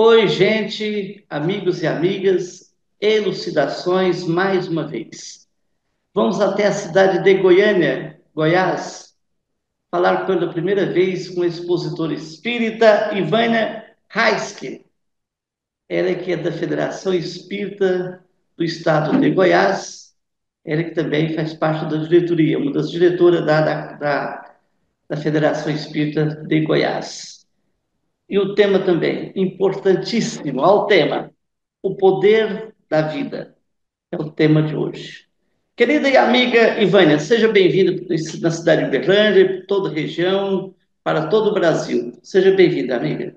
Oi, gente, amigos e amigas, elucidações mais uma vez. Vamos até a cidade de Goiânia, Goiás, falar pela primeira vez com a expositora espírita Ivânia Heiske. Ela que é da Federação Espírita do Estado de Goiás, ela que também faz parte da diretoria, uma das diretoras da Federação Espírita de Goiás. E o tema também, importantíssimo, ao tema. O poder da vida é o tema de hoje. Querida e amiga Ivânia, seja bem-vinda na cidade de Uberlândia, para toda a região, para todo o Brasil. Seja bem-vinda, amiga.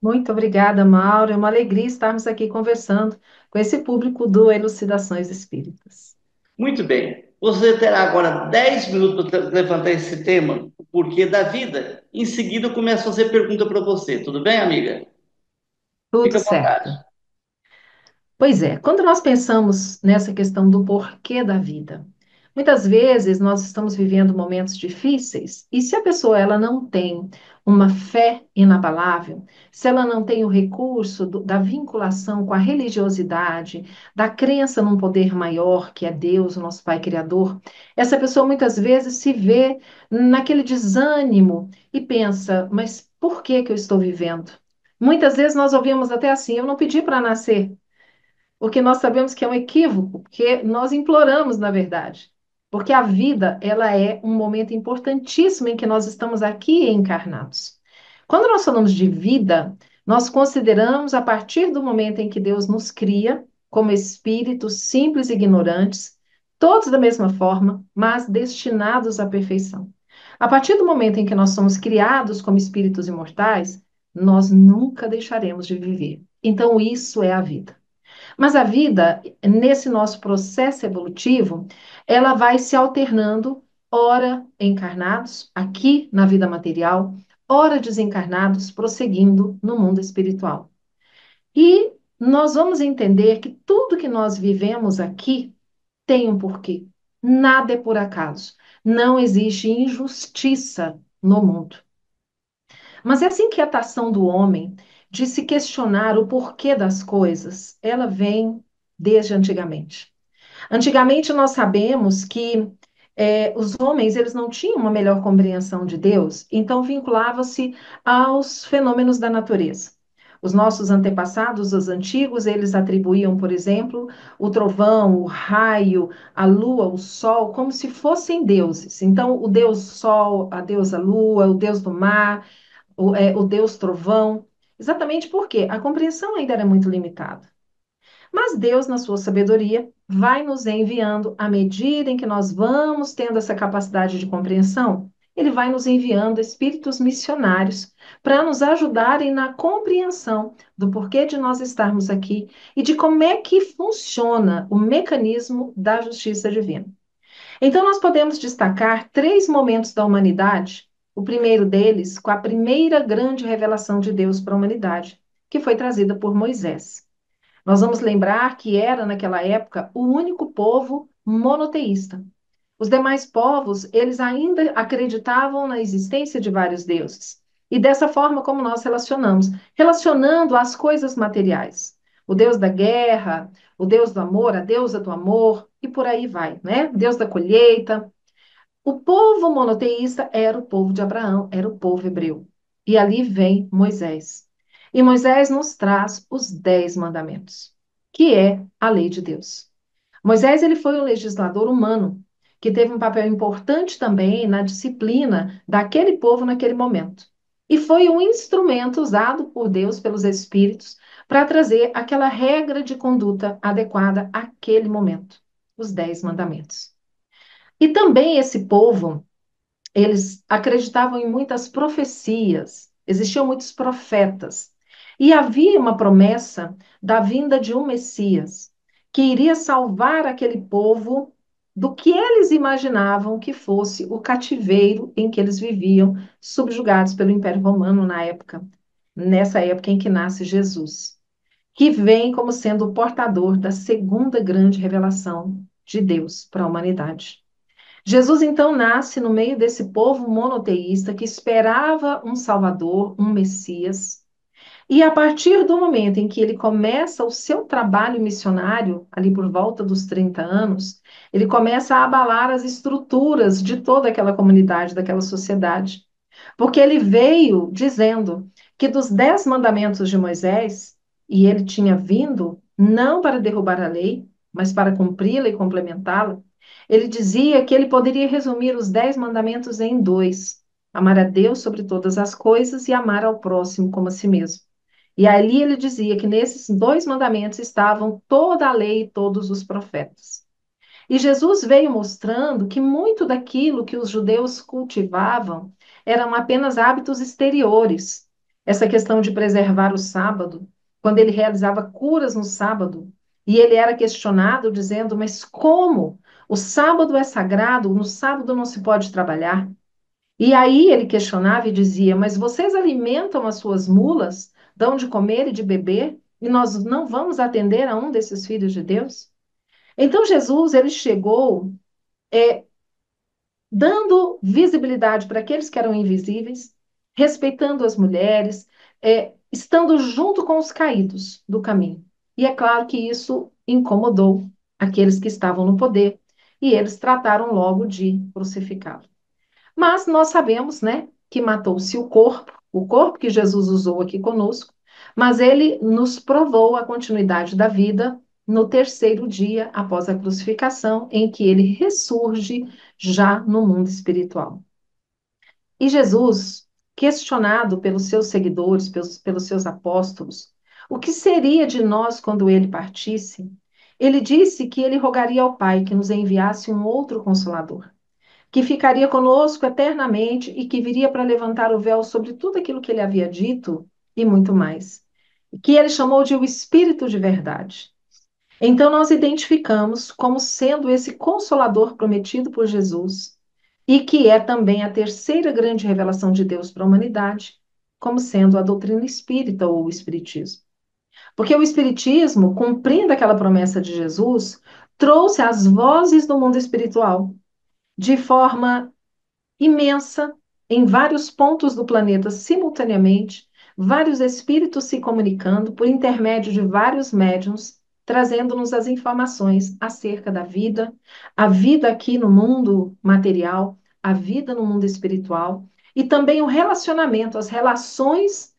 Muito obrigada, Mauro. É uma alegria estarmos aqui conversando com esse público do Elucidações Espíritas. Muito bem. Você terá agora 10 minutos para levantar esse tema, o porquê da vida. Em seguida, eu começo a fazer pergunta para você. Tudo bem, amiga? Tudo Fica à vontade. certo. Pois é, quando nós pensamos nessa questão do porquê da vida, muitas vezes nós estamos vivendo momentos difíceis e se a pessoa ela não tem uma fé inabalável, se ela não tem o recurso da vinculação com a religiosidade, da crença num poder maior que é Deus, o nosso Pai Criador, essa pessoa muitas vezes se vê naquele desânimo e pensa, mas por que que eu estou vivendo? Muitas vezes nós ouvimos até assim, eu não pedi para nascer. Porque nós sabemos que é um equívoco, porque nós imploramos, na verdade. Porque a vida, ela é um momento importantíssimo em que nós estamos aqui encarnados. Quando nós falamos de vida, nós consideramos a partir do momento em que Deus nos cria como espíritos simples e ignorantes, todos da mesma forma, mas destinados à perfeição. A partir do momento em que nós somos criados como espíritos imortais, nós nunca deixaremos de viver. Então, isso é a vida. Mas a vida, nesse nosso processo evolutivo, ela vai se alternando, ora encarnados, aqui na vida material, ora desencarnados, prosseguindo no mundo espiritual. E nós vamos entender que tudo que nós vivemos aqui tem um porquê. Nada é por acaso. Não existe injustiça no mundo. Mas essa inquietação do homem de se questionar o porquê das coisas, ela vem desde antigamente. Antigamente nós sabemos que os homens eles não tinham uma melhor compreensão de Deus, então vinculava-se aos fenômenos da natureza. Os nossos antepassados, os antigos, eles atribuíam, por exemplo, o trovão, o raio, a lua, o sol, como se fossem deuses. Então, o deus sol, a deusa lua, o deus do mar, o Deus trovão, exatamente porque a compreensão ainda era muito limitada. Mas Deus, na sua sabedoria, vai nos enviando, à medida em que nós vamos tendo essa capacidade de compreensão, ele vai nos enviando espíritos missionários para nos ajudarem na compreensão do porquê de nós estarmos aqui e de como é que funciona o mecanismo da justiça divina. Então, nós podemos destacar três momentos da humanidade. O primeiro deles, com a primeira grande revelação de Deus para a humanidade, que foi trazida por Moisés. Nós vamos lembrar que era, naquela época, o único povo monoteísta. Os demais povos, eles ainda acreditavam na existência de vários deuses. E dessa forma como nós relacionamos, relacionando as coisas materiais. O Deus da guerra, o Deus do amor, a deusa do amor, e por aí vai, né? Deus da colheita. O povo monoteísta era o povo de Abraão, era o povo hebreu. E ali vem Moisés. E Moisés nos traz os 10 mandamentos, que é a lei de Deus. Moisés ele foi um legislador humano que teve um papel importante também na disciplina daquele povo naquele momento. E foi um instrumento usado por Deus, pelos espíritos, para trazer aquela regra de conduta adequada àquele momento, os 10 mandamentos. E também esse povo, eles acreditavam em muitas profecias, existiam muitos profetas. E havia uma promessa da vinda de um Messias, que iria salvar aquele povo do que eles imaginavam que fosse o cativeiro em que eles viviam, subjugados pelo Império Romano na época, nessa época em que nasce Jesus, que vem como sendo o portador da segunda grande revelação de Deus para a humanidade. Jesus então nasce no meio desse povo monoteísta que esperava um Salvador, um Messias, E a partir do momento em que ele começa o seu trabalho missionário, ali por volta dos 30 anos, ele começa a abalar as estruturas de toda aquela comunidade, daquela sociedade. Porque ele veio dizendo que dos 10 mandamentos de Moisés, e ele tinha vindo não para derrubar a lei, mas para cumpri-la e complementá-la, ele dizia que ele poderia resumir os 10 mandamentos em dois: amar a Deus sobre todas as coisas e amar ao próximo como a si mesmo. E ali ele dizia que nesses 2 mandamentos estavam toda a lei e todos os profetas. E Jesus veio mostrando que muito daquilo que os judeus cultivavam eram apenas hábitos exteriores. Essa questão de preservar o sábado, quando ele realizava curas no sábado, e ele era questionado dizendo: Mas como? O sábado é sagrado, no sábado não se pode trabalhar. E aí ele questionava e dizia: Mas vocês alimentam as suas mulas, dão de comer e de beber, e nós não vamos atender a um desses filhos de Deus? Então Jesus ele chegou dando visibilidade para aqueles que eram invisíveis, respeitando as mulheres, estando junto com os caídos do caminho. E é claro que isso incomodou aqueles que estavam no poder, e eles trataram logo de crucificá-lo. Mas nós sabemos, né, que matou-se o corpo que Jesus usou aqui conosco, mas ele nos provou a continuidade da vida no terceiro dia após a crucificação, em que ele ressurge já no mundo espiritual. E Jesus, questionado pelos seus seguidores, pelos seus apóstolos, o que seria de nós quando ele partisse, ele disse que ele rogaria ao Pai que nos enviasse um outro consolador, que ficaria conosco eternamente e que viria para levantar o véu sobre tudo aquilo que ele havia dito e muito mais. Que ele chamou de o Espírito de Verdade. Então, nós identificamos como sendo esse consolador prometido por Jesus e que é também a terceira grande revelação de Deus para a humanidade, como sendo a doutrina espírita ou o Espiritismo. Porque o Espiritismo, cumprindo aquela promessa de Jesus, trouxe as vozes do mundo espiritual de forma imensa em vários pontos do planeta simultaneamente, vários espíritos se comunicando por intermédio de vários médiums, trazendo-nos as informações acerca da vida, a vida aqui no mundo material, a vida no mundo espiritual e também o relacionamento, as relações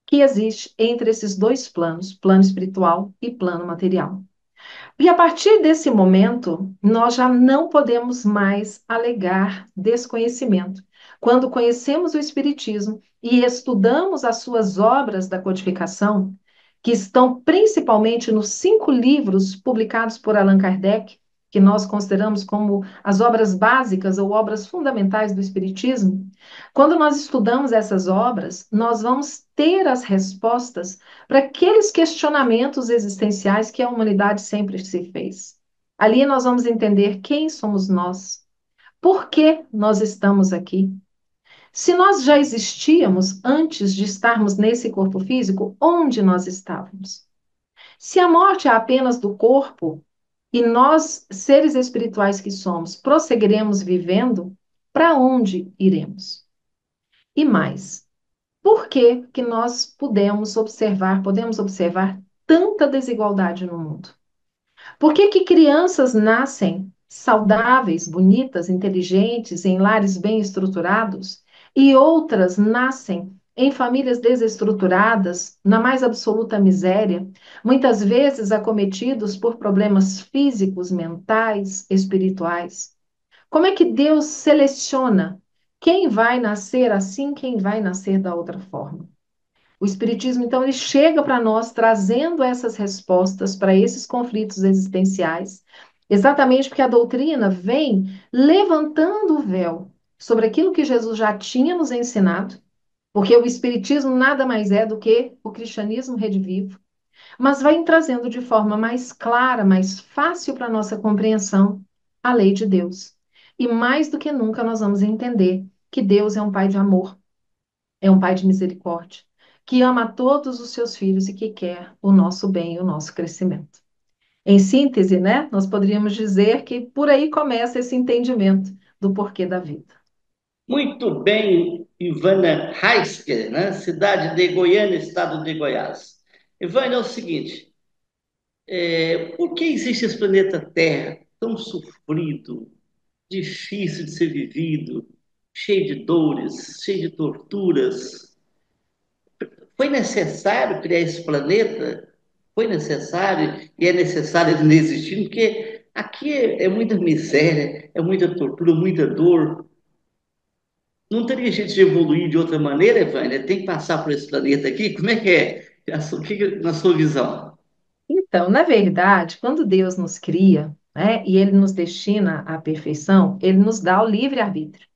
que existem entre esses dois planos, plano espiritual e plano material. E a partir desse momento, nós já não podemos mais alegar desconhecimento. Quando conhecemos o Espiritismo e estudamos as suas obras da codificação, que estão principalmente nos 5 livros publicados por Allan Kardec, que nós consideramos como as obras básicas ou obras fundamentais do Espiritismo, quando nós estudamos essas obras, nós vamos ter as respostas para aqueles questionamentos existenciais que a humanidade sempre se fez. Ali nós vamos entender quem somos nós, por que nós estamos aqui. Se nós já existíamos antes de estarmos nesse corpo físico, onde nós estávamos? Se a morte é apenas do corpo e nós, seres espirituais que somos, prosseguiremos vivendo, para onde iremos? E mais, por que que nós podemos observar tanta desigualdade no mundo? Por que que crianças nascem saudáveis, bonitas, inteligentes, em lares bem estruturados, e outras nascem em famílias desestruturadas, na mais absoluta miséria, muitas vezes acometidos por problemas físicos, mentais, espirituais? Como é que Deus seleciona quem vai nascer assim, quem vai nascer da outra forma? O Espiritismo, então, ele chega para nós trazendo essas respostas para esses conflitos existenciais, exatamente porque a doutrina vem levantando o véu sobre aquilo que Jesus já tinha nos ensinado, porque o Espiritismo nada mais é do que o cristianismo redivivo, mas vai trazendo de forma mais clara, mais fácil para a nossa compreensão, a lei de Deus. E mais do que nunca nós vamos entender que Deus é um Pai de amor, é um Pai de misericórdia, que ama a todos os seus filhos e que quer o nosso bem e o nosso crescimento. Em síntese, né, nós poderíamos dizer que por aí começa esse entendimento do porquê da vida. Muito bem, Ivana Heisker, né? Cidade de Goiânia, estado de Goiás. Ivana, é o seguinte, por que existe esse planeta Terra tão sofrido, difícil de ser vivido, cheio de dores, cheio de torturas? Foi necessário criar esse planeta? Foi necessário e é necessário ele não existir, porque aqui é muita miséria, é muita tortura, muita dor. Não teria jeito de evoluir de outra maneira, Evânia? Tem que passar por esse planeta aqui? Como é que é? Na sua visão? Então, na verdade, quando Deus nos cria, né, e Ele nos destina à perfeição, Ele nos dá o livre-arbítrio.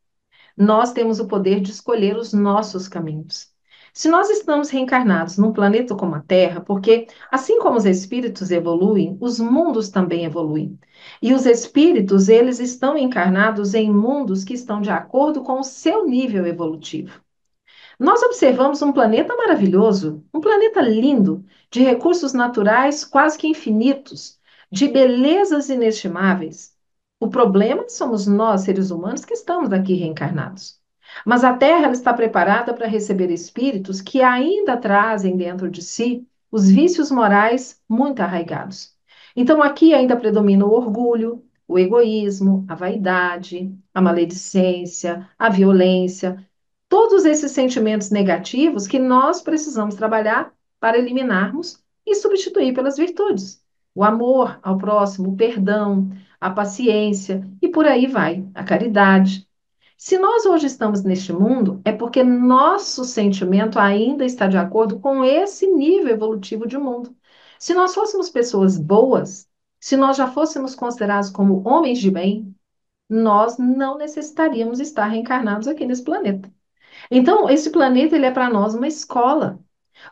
Nós temos o poder de escolher os nossos caminhos. Se nós estamos reencarnados num planeta como a Terra, porque assim como os espíritos evoluem, os mundos também evoluem. E os espíritos, eles estão encarnados em mundos que estão de acordo com o seu nível evolutivo. Nós observamos um planeta maravilhoso, um planeta lindo, de recursos naturais quase que infinitos, de belezas inestimáveis. O problema somos nós, seres humanos, que estamos aqui reencarnados. Mas a Terra ela está preparada para receber espíritos que ainda trazem dentro de si os vícios morais muito arraigados. Então aqui ainda predomina o orgulho, o egoísmo, a vaidade, a maledicência, a violência, todos esses sentimentos negativos que nós precisamos trabalhar para eliminarmos e substituir pelas virtudes. O amor ao próximo, o perdão, a paciência e por aí vai, a caridade. Se nós hoje estamos neste mundo, é porque nosso sentimento ainda está de acordo com esse nível evolutivo de mundo. Se nós fôssemos pessoas boas, se nós já fôssemos considerados como homens de bem, nós não necessitaríamos estar reencarnados aqui nesse planeta. Então, esse planeta ele é para nós uma escola,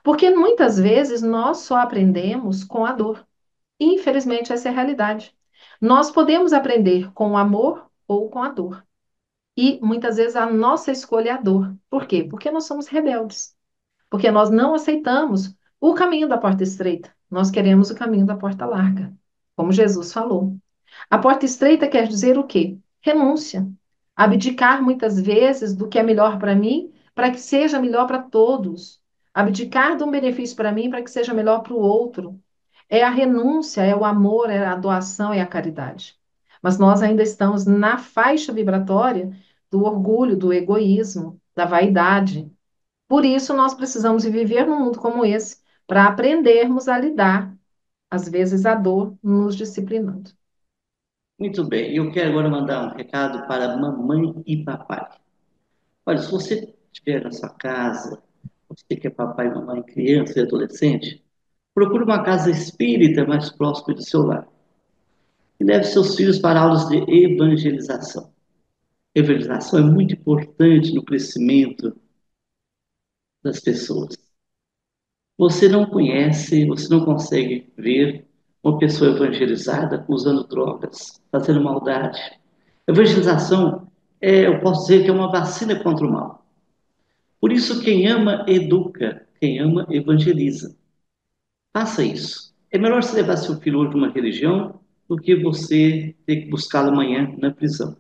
porque muitas vezes nós só aprendemos com a dor. Infelizmente, essa é a realidade. Nós podemos aprender com o amor ou com a dor. E muitas vezes a nossa escolha é a dor. Por quê? Porque nós somos rebeldes. Porque nós não aceitamos o caminho da porta estreita. Nós queremos o caminho da porta larga, como Jesus falou. A porta estreita quer dizer o quê? Renúncia. Abdicar muitas vezes do que é melhor para mim, para que seja melhor para todos. Abdicar de um benefício para mim, para que seja melhor para o outro. É a renúncia, é o amor, é a doação, é a caridade. Mas nós ainda estamos na faixa vibratória do orgulho, do egoísmo, da vaidade. Por isso, nós precisamos viver num mundo como esse, para aprendermos a lidar, às vezes, a dor nos disciplinando. Muito bem, eu quero agora mandar um recado para mamãe e papai. Olha, se você estiver na sua casa, você que é papai, mamãe, criança e adolescente, procure uma casa espírita mais próxima do seu lar e leve seus filhos para aulas de evangelização. Evangelização é muito importante no crescimento das pessoas. Você não conhece, você não consegue ver uma pessoa evangelizada usando drogas, fazendo maldade. Evangelização, eu posso dizer que é uma vacina contra o mal. Por isso, quem ama, educa. Quem ama, evangeliza. Faça isso. É melhor você levar seu filho hoje para uma religião do que você ter que buscá-lo amanhã na prisão.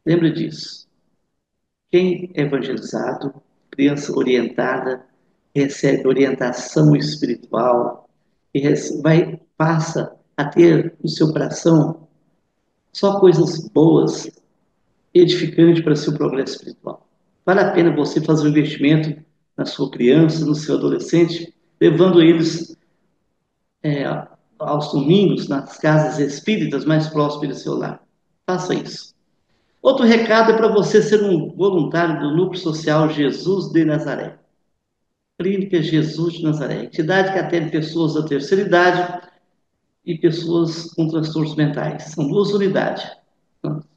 Lembra disso. Quem é evangelizado, criança orientada, recebe orientação espiritual e passa a ter no seu coração só coisas boas, edificantes para seu progresso espiritual. Vale a pena você fazer um investimento na sua criança, no seu adolescente, levando eles é, aos domingos nas casas espíritas mais próximas do seu lar. Faça isso. Outro recado é para você ser um voluntário do Núcleo Social Jesus de Nazaré. Clínica Jesus de Nazaré, entidade que atende pessoas da terceira idade e pessoas com transtornos mentais. São duas unidades,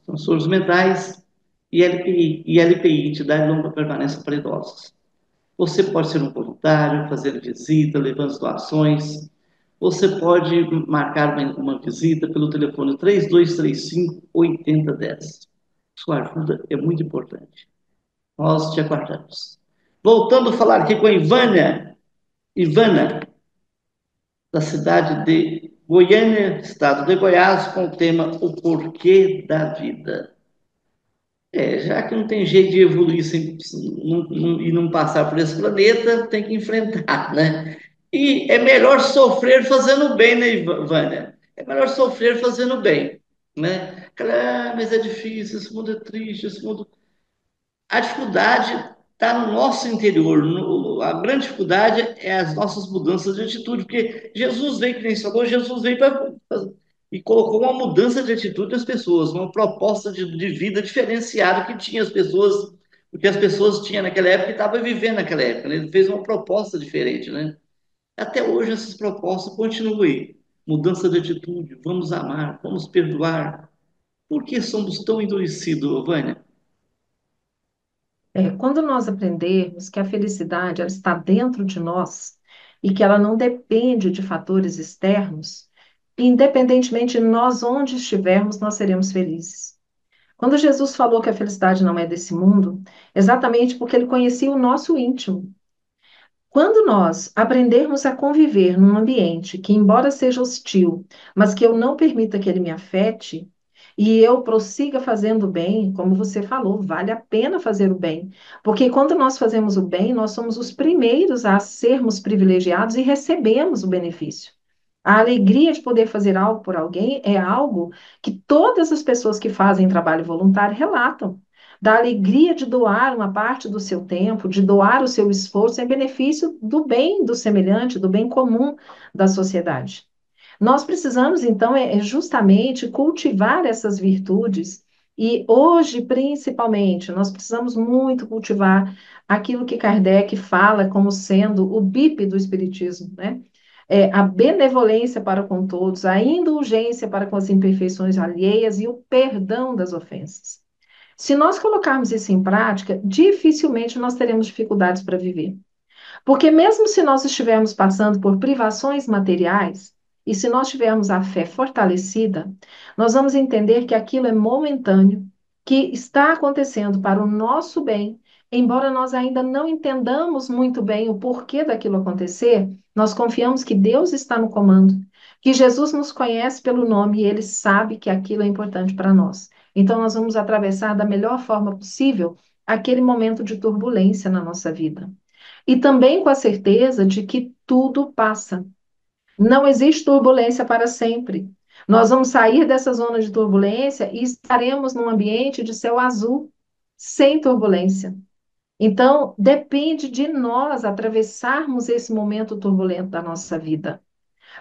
transtornos mentais e LPI, entidade de longa permanência para idosos. Você pode ser um voluntário, fazendo visita, levando doações. Você pode marcar uma visita pelo telefone 3235-8010. Sua ajuda é muito importante. Nós te aguardamos. Voltando a falar aqui com a Ivana, da cidade de Goiânia, estado de Goiás, com o tema O Porquê da Vida. Já que não tem jeito de evoluir e não passar por esse planeta, tem que enfrentar, né? E é melhor sofrer fazendo bem, né, Vânia? É melhor sofrer fazendo bem, né? Mas é difícil, esse mundo é triste, esse mundo... A dificuldade está no nosso interior. A grande dificuldade é as nossas mudanças de atitude, porque Jesus veio, que nem você falou, Jesus veio e colocou uma mudança de atitude nas pessoas, uma proposta de vida diferenciada que tinha as pessoas, o que as pessoas tinham naquela época e estavam vivendo naquela época, né? Ele fez uma proposta diferente, né? Até hoje essas propostas continuam aí. Mudança de atitude, vamos amar, vamos perdoar. Por que somos tão endurecidos, Vânia? Quando nós aprendermos que a felicidade ela está dentro de nós e que ela não depende de fatores externos, independentemente de nós onde estivermos, nós seremos felizes. Quando Jesus falou que a felicidade não é desse mundo, exatamente porque ele conhecia o nosso íntimo. Quando nós aprendermos a conviver num ambiente que, embora seja hostil, mas que eu não permita que ele me afete, e eu prossiga fazendo o bem, como você falou, vale a pena fazer o bem. Porque quando nós fazemos o bem, nós somos os primeiros a sermos privilegiados e recebemos o benefício. A alegria de poder fazer algo por alguém é algo que todas as pessoas que fazem trabalho voluntário relatam. Da alegria de doar uma parte do seu tempo, de doar o seu esforço em benefício do bem do semelhante, do bem comum da sociedade. Nós precisamos, então, justamente cultivar essas virtudes. E hoje, principalmente, nós precisamos muito cultivar aquilo que Kardec fala como sendo o BIP do Espiritismo, né? A benevolência para com todos, a indulgência para com as imperfeições alheias e o perdão das ofensas. Se nós colocarmos isso em prática, dificilmente nós teremos dificuldades para viver. Porque mesmo se nós estivermos passando por privações materiais, e se nós tivermos a fé fortalecida, nós vamos entender que aquilo é momentâneo, que está acontecendo para o nosso bem, embora nós ainda não entendamos muito bem o porquê daquilo acontecer, nós confiamos que Deus está no comando, que Jesus nos conhece pelo nome e ele sabe que aquilo é importante para nós. Então nós vamos atravessar da melhor forma possível aquele momento de turbulência na nossa vida. E também com a certeza de que tudo passa. Não existe turbulência para sempre. Nós vamos sair dessa zona de turbulência e estaremos num ambiente de céu azul, sem turbulência. Então, depende de nós atravessarmos esse momento turbulento da nossa vida.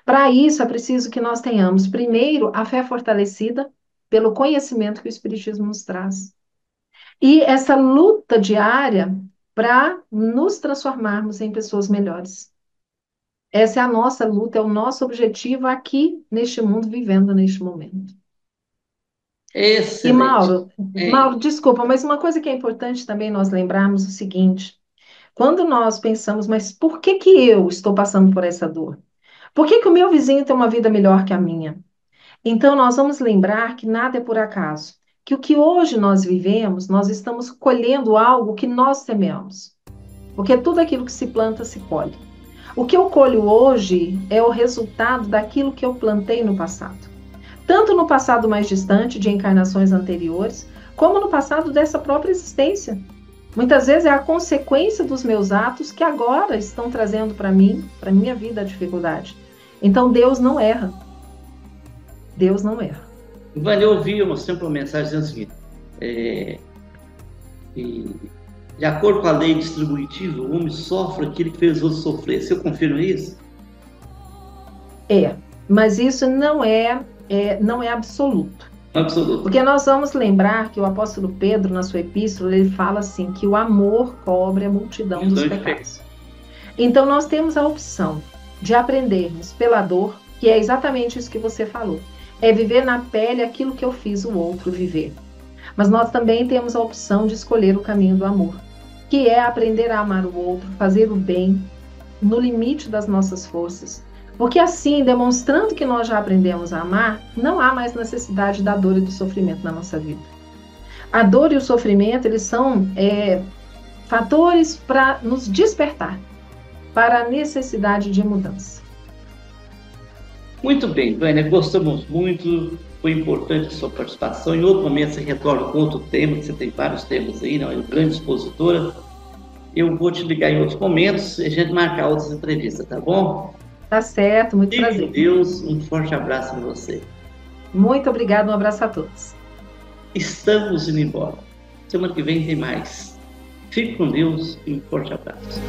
Para isso, é preciso que nós tenhamos, primeiro, a fé fortalecida pelo conhecimento que o Espiritismo nos traz. E essa luta diária para nos transformarmos em pessoas melhores. Essa é a nossa luta, é o nosso objetivo aqui neste mundo, vivendo neste momento. E Excelente. Mauro, desculpa, mas uma coisa que é importante também nós lembrarmos é o seguinte: quando nós pensamos, mas por que que eu estou passando por essa dor? Por que que o meu vizinho tem uma vida melhor que a minha? Então, nós vamos lembrar que nada é por acaso, que o que hoje nós vivemos, nós estamos colhendo algo que nós semeamos. Porque tudo aquilo que se planta, se colhe. O que eu colho hoje é o resultado daquilo que eu plantei no passado. Tanto no passado mais distante, de encarnações anteriores, como no passado dessa própria existência. Muitas vezes é a consequência dos meus atos que agora estão trazendo para mim, para minha vida, a dificuldade. Então Deus não erra. Deus não erra. Ivane, eu ouvi sempre uma mensagem dizendo o seguinte: é, de acordo com a lei distributiva, o homem sofre aquilo que fez os outros sofrer. Você confirma isso? Mas isso não é absoluto. Absoluto. Porque nós vamos lembrar que o apóstolo Pedro, na sua epístola, ele fala assim, que o amor cobre a multidão dos pecados. Então, nós temos a opção de aprendermos pela dor, que é exatamente isso que você falou. É viver na pele aquilo que eu fiz o outro viver. Mas nós também temos a opção de escolher o caminho do amor, que é aprender a amar o outro, fazer o bem, no limite das nossas forças. Porque assim, demonstrando que nós já aprendemos a amar, não há mais necessidade da dor e do sofrimento na nossa vida. A dor e o sofrimento, eles são fatores para nos despertar para a necessidade de mudança. Muito bem, Vânia, gostamos muito. Foi importante a sua participação. Em outro momento você retorna com outro tema, que você tem vários temas aí, não é uma grande expositora. Eu vou te ligar em outros momentos e a gente marcar outras entrevistas, tá bom? Tá certo, muito Fique com prazer. Deus, um forte abraço para você. Muito obrigado, um abraço a todos. Estamos indo embora. Semana que vem tem mais. Fique com Deus e um forte abraço.